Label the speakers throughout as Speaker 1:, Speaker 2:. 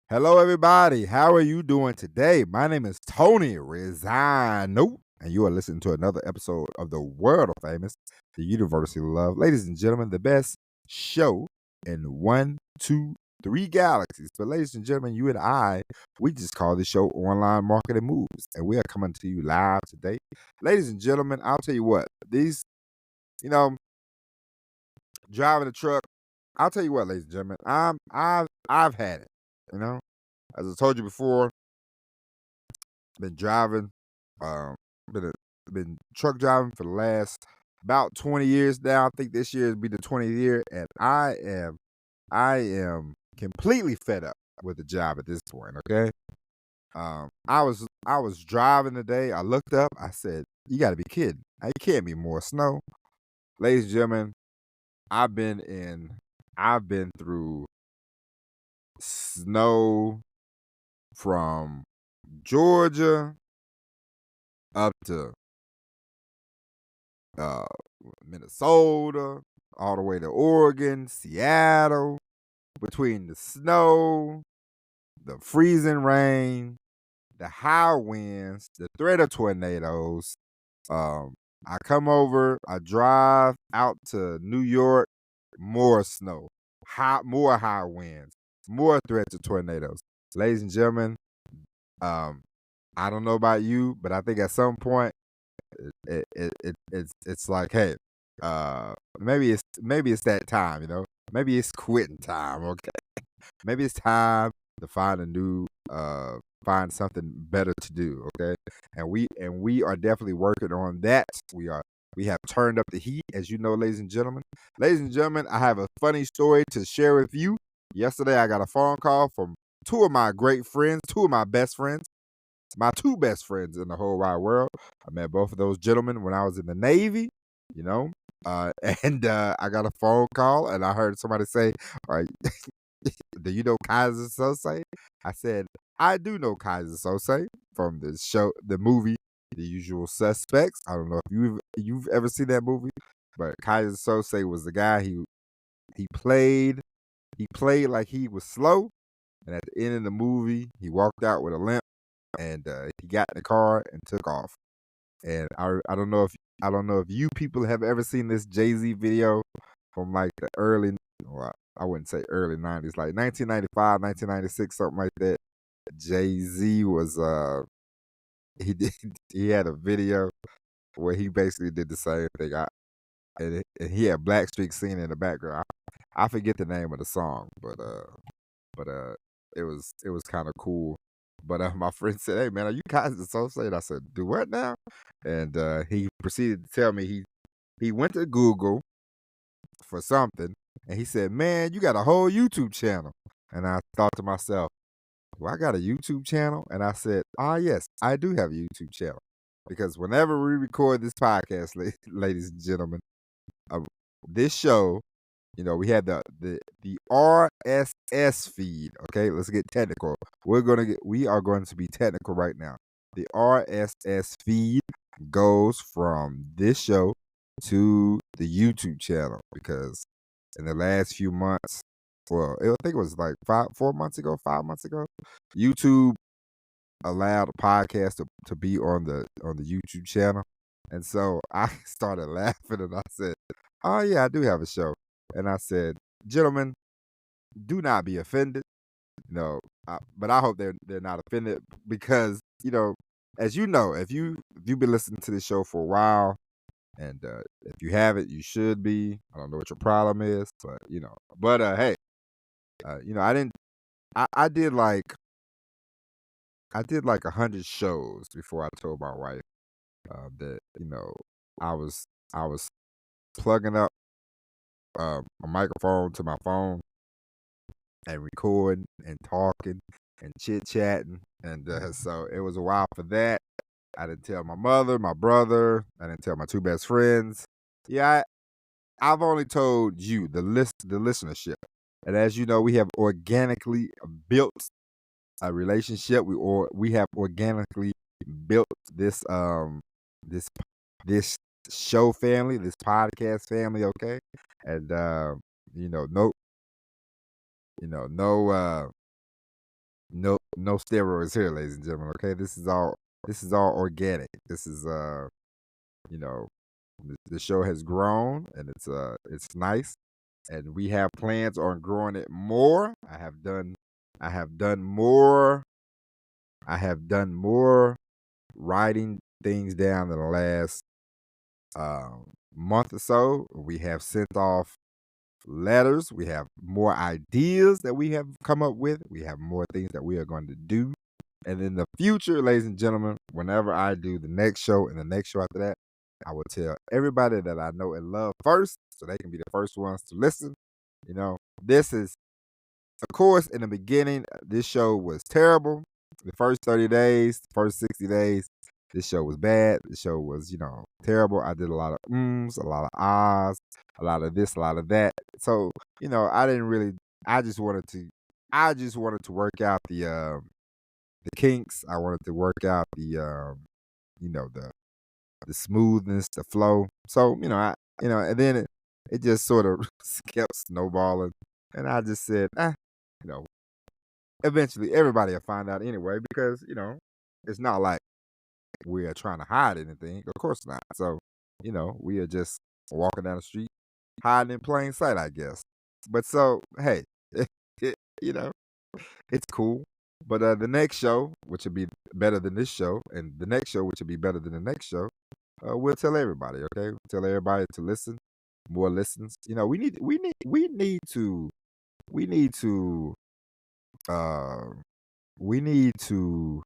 Speaker 1: Hello, everybody. How are you doing today? My name is Tony Rizano, and you are listening to another episode of the world of famous, the University of Love. Ladies and gentlemen, the best show in one, two, three galaxies. But, ladies and gentlemen, you and I, we just call this show Online Marketing Moves, and we are coming to you live today. Ladies and gentlemen, I'll tell you what, you know, driving a truck, I'll tell you what, ladies and gentlemen, I've had it, you know. As I told you before, been driving, um, been been truck driving for the last about 20 years now. I think this year will be the 20th year, and I am completely fed up with the job at this point. Okay, I was driving today. I looked up. I said, "You got to be kidding! It can't be more snow." Ladies and gentlemen, I've been in. I've been through snow from Georgia up to uh, Minnesota, all the way to Oregon, Seattle, between the snow, the freezing rain, the high winds, the threat of tornadoes. Um, I come over, I drive out to New York, more snow, more high winds, more threats of tornadoes. Ladies and gentlemen, um, I don't know about you, but I think at some point it's like, hey, maybe it's that time, maybe it's quitting time. Okay, maybe it's time to find a new find something better to do. Okay, and we are definitely working on that. We have turned up the heat, as you know, ladies and gentlemen. Ladies and gentlemen, I have a funny story to share with you. Yesterday, I got a phone call from two of my great friends, two of my best friends, my two best friends in the whole wide world. I met both of those gentlemen when I was in the Navy, you know. Uh, and I got a phone call and I heard somebody say, "All right, do you know Kaiser Sose?" I said, "I do know Kaiser Sose from the show, the movie, The Usual Suspects." I don't know if you've ever seen that movie, but Kaiser Sose was the guy. He played he played like he was slow, and at the end of the movie, he walked out with a limp and he got in the car and took off. And I don't know if you people have ever seen this Jay Z video from like the early, well, I wouldn't say early '90s, like 1995, 1996, something like that. Jay Z was he did he had a video where he basically did the same thing. And he had Blackstreet singing in the background. I forget the name of the song, but it was kind of cool. But my friend said, "Hey man, are you guys associated?" I said, "Do what now?" And he proceeded to tell me he went to Google for something, and he said, "Man, you got a whole YouTube channel." And I thought to myself, "Well, I got a YouTube channel," and I said, "Ah, yes, I do have a YouTube channel." Because whenever we record this podcast, ladies and gentlemen, uh, this show, we had the RSS feed. Okay, let's get technical. We are going to be technical right now. The RSS feed goes from this show to the YouTube channel because in the last few months, well, I think it was like 5 months ago, YouTube allowed a podcast to be on the YouTube channel. And so I started laughing and I said, "Oh yeah, I do have a show." And I said, "Gentlemen, do not be offended." No, but I hope they're not offended because, as you know, if you've been listening to this show for a while, and if you haven't, you should be. I don't know what your problem is, but hey, I didn't. I did like 100 shows before I told my wife that I was plugging up a microphone to my phone and recording and talking and chit chatting, and so it was a while for that. I didn't tell my mother, my brother. I didn't tell my two best friends. Yeah, I've only told you, the listenership, and as you know, we have organically built a relationship. We have organically built this this show family, this podcast family. Okay, and no, no, no steroids here, ladies and gentlemen. Okay, this is all organic. This is you know, the show has grown and it's nice, and we have plans on growing it more. I have done more. I have done more writing things down in the last month or so. We have sent off letters. We have more ideas that we have come up with. We have more things that we are going to do. And in the future, ladies and gentlemen, whenever I do the next show and the next show after that, I will tell everybody that I know and love first so they can be the first ones to listen. This is, of course, in the beginning, this show was terrible. The first 30 days, the first 60 days, this show was bad. The show was, terrible. I did a lot of ums, a lot of ahs, a lot of this, a lot of that. So, I didn't really. I just wanted to. I just wanted to work out the kinks. I wanted to work out the smoothness, the flow. So, and then it just sort of kept snowballing, and I just said, you know, eventually everybody will find out anyway because it's not like we are trying to hide anything. Of course not. So, we are just walking down the street, hiding in plain sight, I guess. But so, hey, you know, it's cool. But the next show, which will be better than this show, and the next show, which will be better than the next show, we'll tell everybody. Okay, we'll tell everybody to listen, more listens. We need to, uh, we need to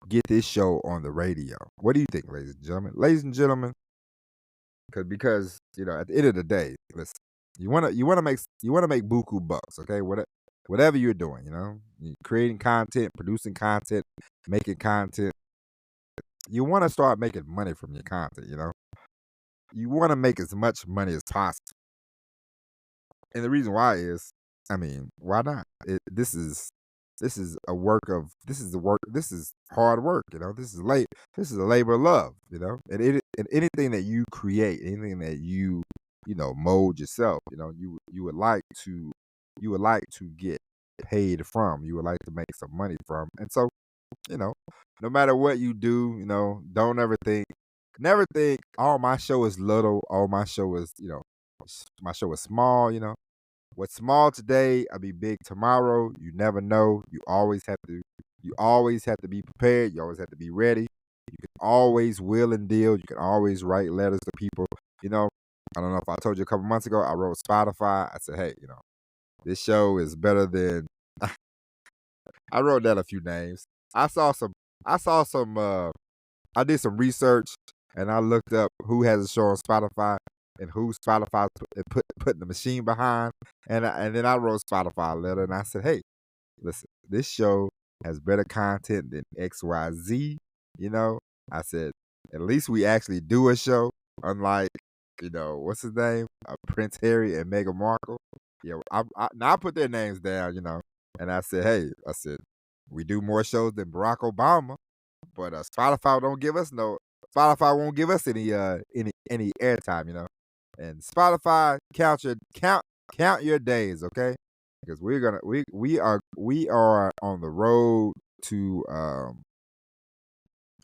Speaker 1: get this show on the radio. What do you think, ladies and gentlemen? Ladies and gentlemen, because at the end of the day, listen, you wanna make buku bucks, okay? Whatever you're doing, you creating content, producing content, making content, you want to start making money from your content. You want to make as much money as possible, and the reason why is, I mean, why not? This is a work of this is the work. This is hard work. This is a labor of love. And anything that you create, anything that you mold yourself. You would like to get paid from. You would like to make some money from. And so, you know, no matter what you do, don't ever think, never think, oh, my show is little. Oh, my show is small. What's small today, I'll be big tomorrow. You never know. You always have to be prepared. You always have to be ready. You can always will and deal. You can always write letters to people. I don't know if I told you a couple months ago, I wrote Spotify. I said, hey, this show is better than I wrote down a few names. I saw some I did some research and I looked up who has a show on Spotify and who Spotify putting the machine behind. And then I wrote Spotify a letter and I said, hey, listen, this show has better content than XYZ. I said, at least we actually do a show, unlike, what's his name? Prince Harry and Meghan Markle. Yeah, now I put their names down, and I said, hey, we do more shows than Barack Obama, but Spotify won't give us any airtime. And Spotify count your days, okay? Because we are on the road to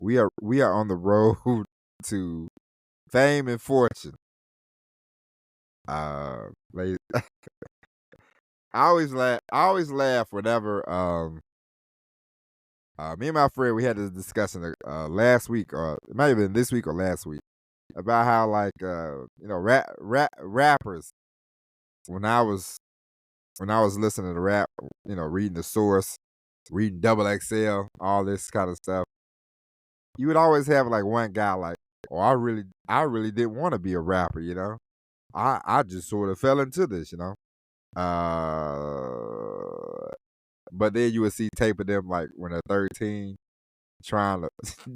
Speaker 1: we are on the road to fame and fortune. Like, I always laugh whenever me and my friend, we had this discussion last week, or it might have been this week or last week, about how, like, rappers, when I was listening to rap, reading the source, reading Double XL, all this kind of stuff, you would always have like one guy like, oh, I really didn't want to be a rapper. I just sort of fell into this. But then you would see tape of them like when they're 13, trying to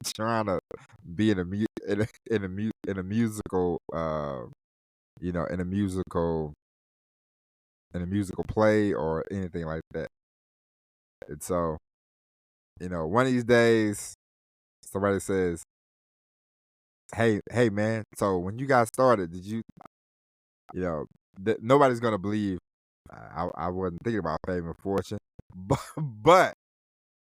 Speaker 1: trying to be in a musical, in a musical play or anything like that. And so, one of these days, somebody says, hey, man. So when you guys started, did nobody's gonna believe I wasn't thinking about fame and fortune, but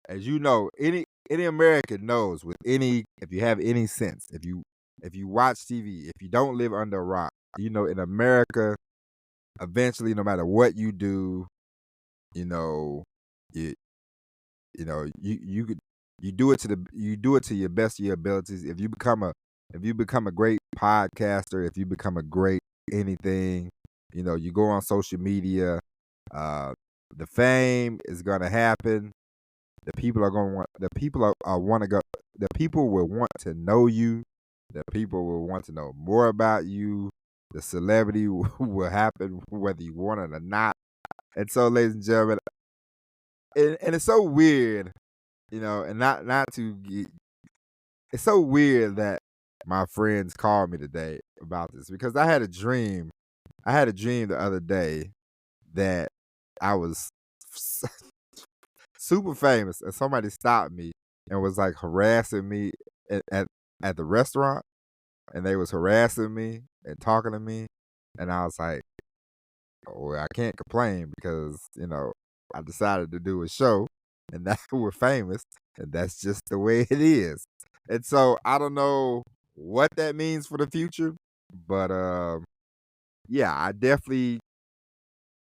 Speaker 1: as you know, any American knows with any if you have any sense, if you watch TV, if you don't live under a rock, you know, in America, eventually, no matter what you do, you know, you you do it to you do it to your best of your abilities. If you become a great podcaster, if you become a great anything, you know, you go on social media, uh, the fame is gonna happen. The people are going to want. The people are want to go. The people will want to know you. The people will want to know more about you. The celebrity will happen whether you want it or not. And so, ladies and gentlemen, and it's so weird, you know, and not to get. It's so weird that my friends called me today about this because I had a dream. I had a dream the other day that I was super famous, and somebody stopped me and was like harassing me at the restaurant, and they was harassing me and talking to me, and I was like, "Oh, I can't complain because you know I decided to do a show, and now we're famous, and that's just the way it is." And so I don't know what that means for the future, but yeah, I definitely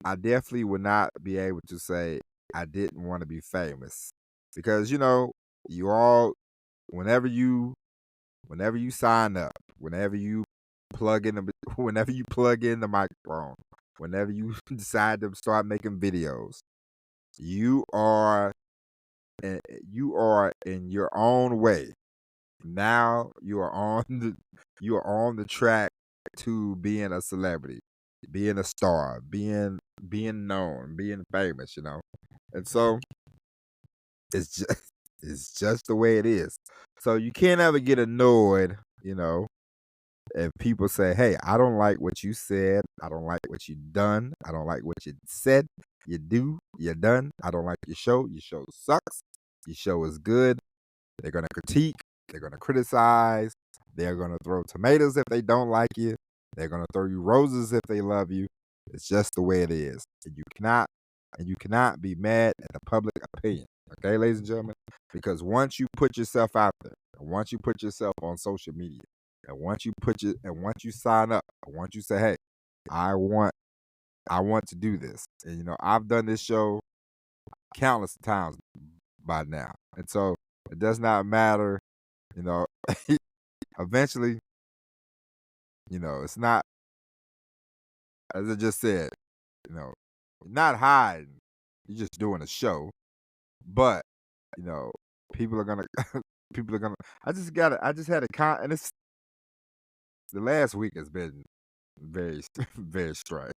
Speaker 1: would not be able to say I didn't want to be famous because you know you all whenever you whenever you sign up, whenever you plug in the whenever you plug in the microphone, whenever you decide to start making videos, you are you are in your own way. Now you are on you are on the track to being a celebrity, being a star, being known, being famous, you know. And so it's just it's just the way it is. So you can't ever get annoyed, you know, if people say, "Hey, I don't like what you said. I don't like what you done. I don't like what you said. You do, you done. I don't like your show. Your show sucks. Your show is good." They're gonna critique. They're gonna criticize. They're gonna throw tomatoes if they don't like you. They're gonna throw you roses if they love you. It's just the way it is. And you cannot be mad at the public opinion. Okay, ladies and gentlemen? Because once you put yourself out there, and once you put yourself on social media, and once you sign up, and once you say, "Hey, I want I want to do this." And you know, I've done this show countless times by now. And so it does not matter, you know, eventually, you know, it's not, as I just said, you know, not hiding. You're just doing a show. But, you know, people are going to, people are going to, I just had a and it's, the last week has been very, very strange.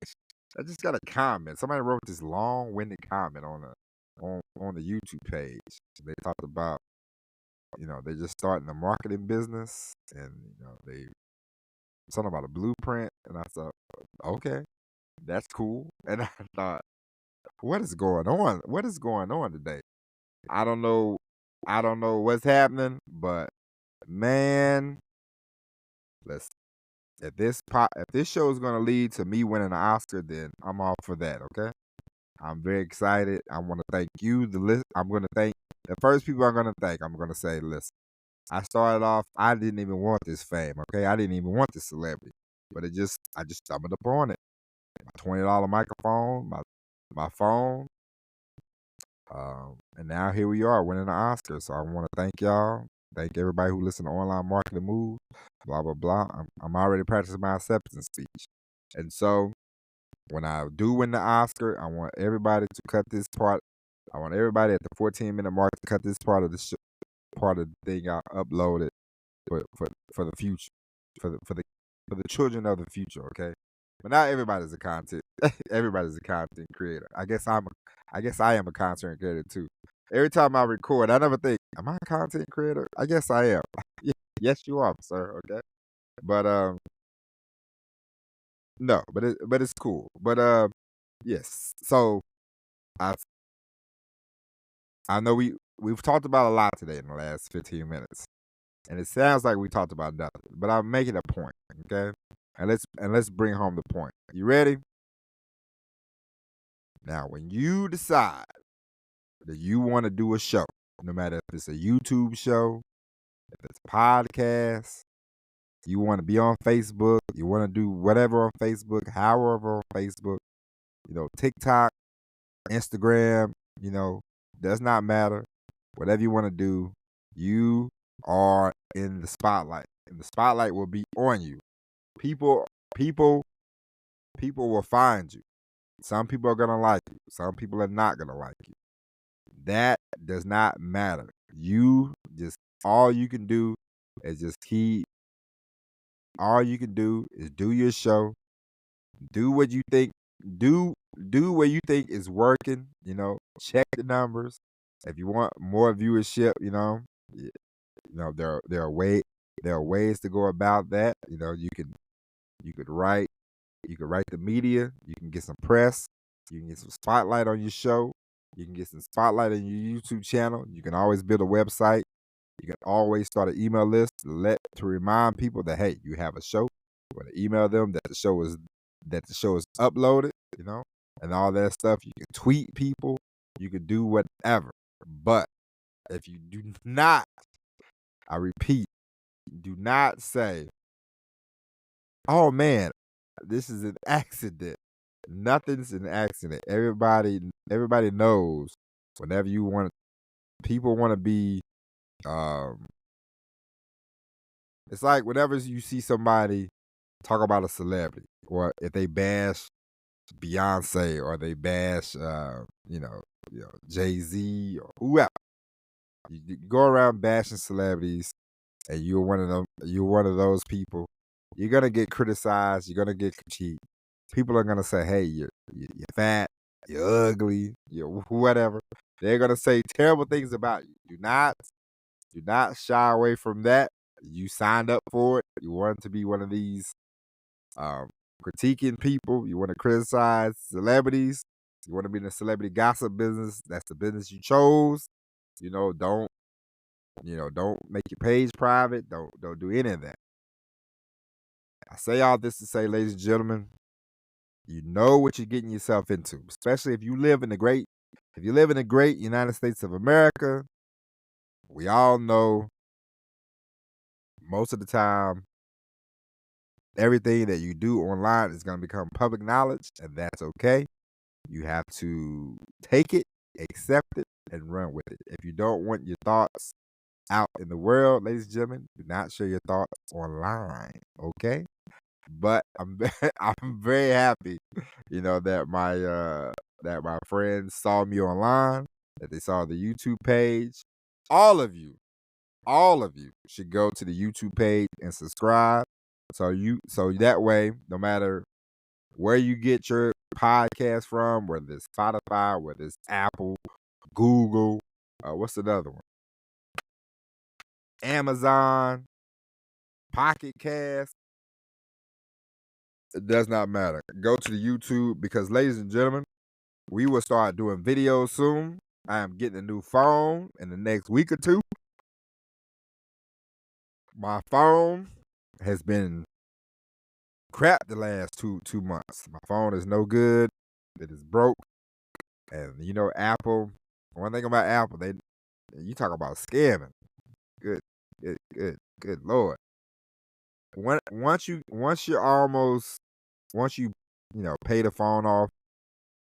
Speaker 1: I just got a comment. Somebody wrote this long-winded comment on the YouTube page. They talked about, you know, they're just starting a marketing business, and you know, they something about a blueprint, and I thought, okay, that's cool. And I thought, what is going on? What is going on today? I don't know. I don't know what's happening, but man, let's if this show is gonna lead to me winning an Oscar, then I'm all for that. Okay, I'm very excited. I want to thank you. I'm gonna thank the first people I'm gonna thank. I'm gonna say, listen. I started off, I didn't even want this fame, okay? I didn't even want this celebrity. But I just stumbled upon it. My $20 microphone, my phone. And now here we are winning an Oscar. So I want to thank y'all. Thank everybody who listened to Online Marketing Moves, blah, blah, blah. I'm already practicing my acceptance speech. And so when I do win the Oscar, I want everybody to cut this part. I want everybody at the 14-minute mark to cut this part of part of the thing I uploaded for the future, for the children of the future. Okay, but not everybody's a content. Everybody's a content creator. I guess I am a content creator too. Every time I record, I never think, "Am I a content creator?" I guess I am. Yes, you are, sir. Okay, but no, but it's cool. But yes. So I I know we've talked about a lot today in the last 15 minutes. And it sounds like we talked about nothing, but I'm making a point, okay? And let's bring home the point. You ready? Now, when you decide that you want to do a show, no matter if it's a YouTube show, if it's a podcast, you want to be on Facebook, you want to do whatever on Facebook, however on Facebook, TikTok, Instagram, does not matter. Whatever you want to do, you are in the spotlight. And the spotlight will be on you. People, people, people will find you. Some people are gonna like you. Some people are not gonna like you. That does not matter. You just all you can do is just keep all you can do is do your show. Do what you think do do what you think is working, check the numbers. If you want more viewership, there are ways to go about that. You could write the media, you can get some press, you can get some spotlight on your show, you can get some spotlight on your YouTube channel. You can always build a website. You can always start an email list to remind people that hey, you have a show. You want to email them that the show is uploaded, and all that stuff. You can tweet people. You can do whatever. But if you do not, I repeat, do not say, "Oh man, this is an accident." Nothing's an accident. Everybody knows. Whenever people want to be. It's like whenever you see somebody talk about a celebrity, or if they bash Beyonce, or they bash, Jay-Z or whoever. You go around bashing celebrities, and you're one of them. You're one of those people. You're gonna get criticized. You're gonna get critiqued. People are gonna say, "Hey, you're fat. You're ugly. You're whatever." They're gonna say terrible things about you. Do not shy away from that. You signed up for it. You want to be one of these critiquing people. You want to criticize celebrities. You want to be in the celebrity gossip business. That's the business you chose. Don't make your page private. Don't do any of that. I say all this to say, ladies and gentlemen, you know what you're getting yourself into, especially if you live in the great United States of America. We all know most of the time everything that you do online is going to become public knowledge, and that's okay. You have to take it, accept it, and run with it. If you don't want your thoughts out in the world, ladies and gentlemen, do not share your thoughts online, okay? But I'm very happy, that my friends saw me online, that they saw the YouTube page. All of you should go to the YouTube page and subscribe. So that way, no matter where you get your podcast from, whether it's Spotify, whether it's Apple, Google, what's another one? Amazon, Pocket Cast. It does not matter. Go to the YouTube, because, ladies and gentlemen, we will start doing videos soon. I am getting a new phone in the next week or two. My phone has been crap the last two months. My phone is no good. It is broke. And Apple. One thing about Apple, you talk about scamming. Good Lord. Once you pay the phone off,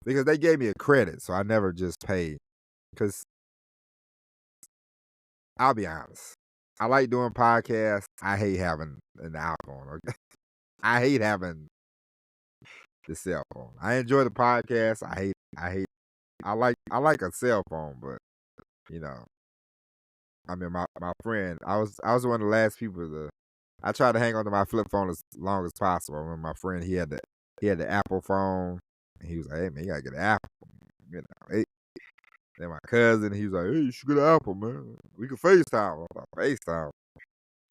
Speaker 1: because they gave me a credit, so I never just paid. Because I'll be honest, I like doing podcasts. I hate having an iPhone. Okay? I hate having the cell phone. I enjoy the podcast. I like a cell phone, but my friend, I was one of the last people I tried to hang on to my flip phone as long as possible. I remember my friend, he had the Apple phone, and he was like, "Hey man, you gotta get an Apple." Then my cousin, he was like, "Hey, you should get an Apple, man. We can FaceTime." I was like, FaceTime?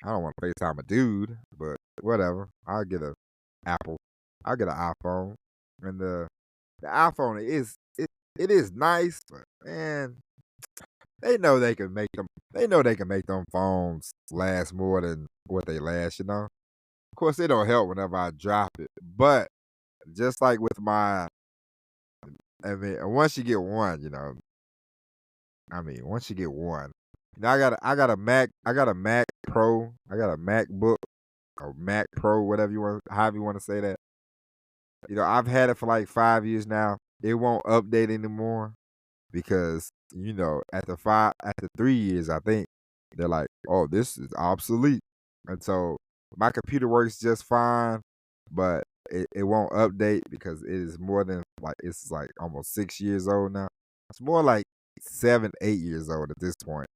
Speaker 1: I don't want to FaceTime a dude, but whatever. I'll get an Apple. I'll get an iPhone. And the iPhone it is nice, but man, they know they can make them phones last more than what they last, Of course, it don't help whenever I drop it. But just like with once you get one, once you get one, I got a Mac Pro, I got a MacBook or Mac Pro, whatever you want, however you want to say that. I've had it for like 5 years now. It won't update anymore because after 3 years, I think they're like, oh, this is obsolete, and so my computer works just fine, but it won't update because it is more than like it's like almost 6 years old now. It's more like 7, 8 years old at this point,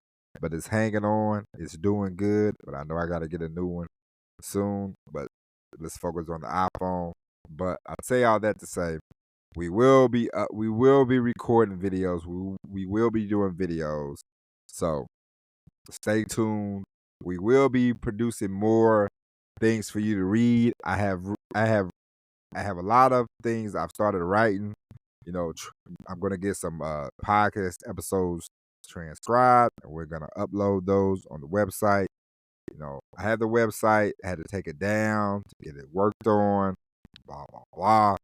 Speaker 1: but it's hanging on. It's doing good, but I know I got to get a new one soon. But let's focus on the iPhone. But I say all that to say we will be recording videos. We will be doing videos. So stay tuned. We will be producing more things for you to read. I have a lot of things I've started writing. I'm gonna get some podcast episodes transcribed, and we're gonna upload those on the website. I had the website, I had to take it down to get it worked on. Blah blah blah.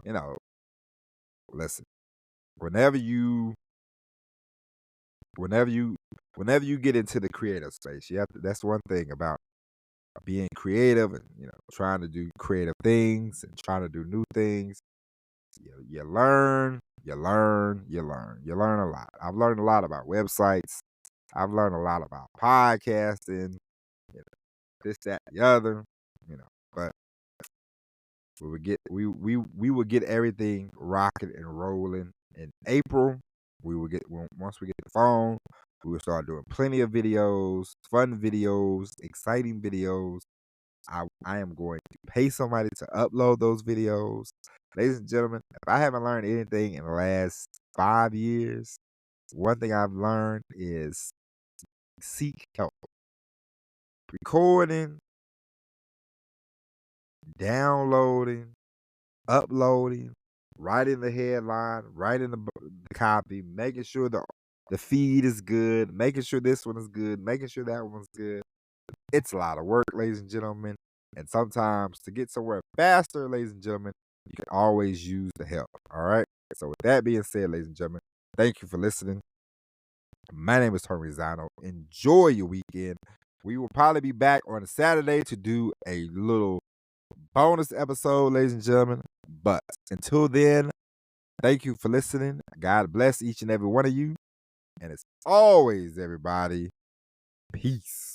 Speaker 1: You know, listen. Whenever you whenever you whenever you get into the creative space, you have to, that's one thing about being creative and trying to do creative things and trying to do new things. You learn, you learn a lot. I've learned a lot about websites. I've learned a lot about podcasting, this, that, the other, but we will get everything rocking and rolling in April. Once we get the phone, we will start doing plenty of videos, fun videos, exciting videos. I am going to pay somebody to upload those videos. Ladies and gentlemen, if I haven't learned anything in the last 5 years, one thing I've learned is seek help. Recording, downloading, uploading, writing the headline, writing the copy, making sure the feed is good, making sure this one is good, making sure that one's good. It's a lot of work, ladies and gentlemen. And sometimes to get somewhere faster, ladies and gentlemen, you can always use the help. All right. So with that being said, ladies and gentlemen, thank you for listening. My name is Tony Zano. Enjoy your weekend. We will probably be back on a Saturday to do a little bonus episode, ladies and gentlemen. But until then, thank you for listening. God bless each and every one of you. And as always, everybody, peace.